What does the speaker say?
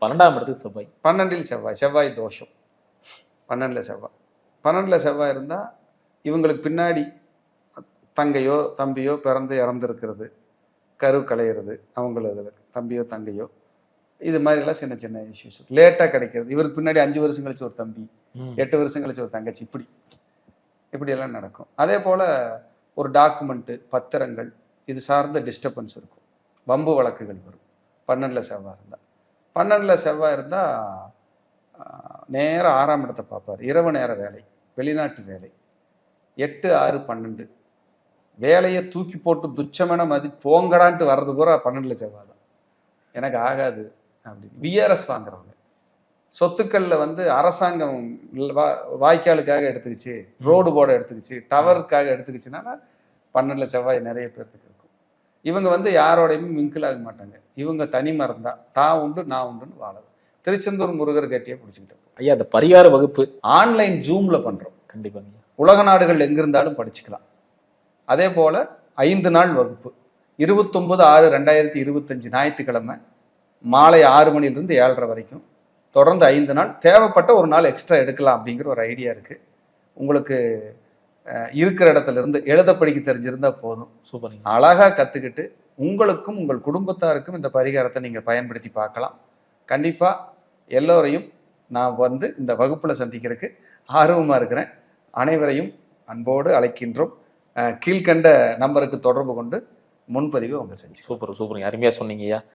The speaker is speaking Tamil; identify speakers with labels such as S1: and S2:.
S1: 12ஆம் இடத்துக்கு செவ்வாய்.
S2: 12ல் செவ்வாய். செவ்வாய் தோஷம். 12ல் செவ்வாய். 12ல் செவ்வாய் இருந்தால் இவங்களுக்கு பின்னாடி தங்கையோ தம்பியோ பிறந்து இறந்துருக்கிறது, கரு களையிறது, அவங்களது தம்பியோ தங்கையோ, இது மாதிரிலாம் சின்ன சின்ன இஷ்யூஸ் லேட்டாக கிடைக்கிறது. இவருக்கு பின்னாடி 5 வருஷம் கழிச்சு ஒரு தம்பி, 8 வருஷம் கழிச்சு ஒரு தங்கச்சி, இப்படியெல்லாம் நடக்கும். அதே போல் ஒரு டாக்குமெண்ட்டு, பத்திரங்கள், இது சார்ந்த டிஸ்டர்பன்ஸ் இருக்கும். வம்பு வழக்குகள் வரும் 12ல் செவ்வாய் இருந்தால். 12ல் செவ்வாய் இருந்தால் நேராக 6ஆம் இடத்தை பார்ப்பார். இரவு நேர வேலை, வெளிநாட்டு வேலை, 8, 6, 12 வேலையை தூக்கி போட்டு துச்சமென போங்கடான்ட்டு வர்றது பூரா 12ல் செவ்வாய் தான். எனக்கு ஆகாது அப்படின்னு விஆர்எஸ் வாங்குறவங்க, சொத்துக்களில் வந்து அரசாங்கம் வாய்க்காலுக்காக எடுத்துக்கிச்சு, ரோடு போட எடுத்துக்கிச்சு, டவருக்காக எடுத்துக்கிச்சுன்னா 12ல் செவ்வாய் நிறைய பேர்த்துக்கு இருக்கும். இவங்க வந்து யாரோடையுமே மிங்கிள் ஆக மாட்டாங்க. இவங்க தனி மரம் தான், தான் உண்டு நான் உண்டுன்னு வாழது. திருச்செந்தூர் முருகர் கட்டியை பிடிச்சிக்கிட்டோம்.
S1: ஐயா, அந்த பரிகார வகுப்பு
S2: ஆன்லைன் ஜூம்ல பண்றோம்.
S1: கண்டிப்பாங்க.
S2: உலக நாடுகள் எங்கிருந்தாலும் படிச்சுக்கலாம். அதே போல 5 நாள் வகுப்பு 29/6/2025 ஞாயிற்றுக்கிழமை மாலை 6 மணிலிருந்து 7:30 வரைக்கும் தொடர்ந்து 5 நாள். தேவைப்பட்ட ஒரு நாள் எக்ஸ்ட்ரா எடுக்கலாம் அப்படிங்கிற ஒரு ஐடியா இருக்கு. உங்களுக்கு இருக்கிற இடத்துல இருந்து எழுத படிக்க தெரிஞ்சிருந்தா போதும்.
S1: சூப்பர்.
S2: அழகா கத்துக்கிட்டு உங்களுக்கும் உங்கள் குடும்பத்தாருக்கும் இந்த பரிகாரத்தை நீங்க பயன்படுத்தி பார்க்கலாம். கண்டிப்பா எல்லோரையும் நான் வந்து இந்த வகுப்புல சந்திக்கிறதுக்கு ஆர்வமா இருக்கிறேன். அனைவரையும் அன்போடு அழைக்கின்றோம். கீழ்கண்ட நம்பருக்கு தொடர்பு கொண்டு முன்பதிவு அவங்க செஞ்சு.
S1: சூப்பர், அருமையா சொன்னீங்கய்யா.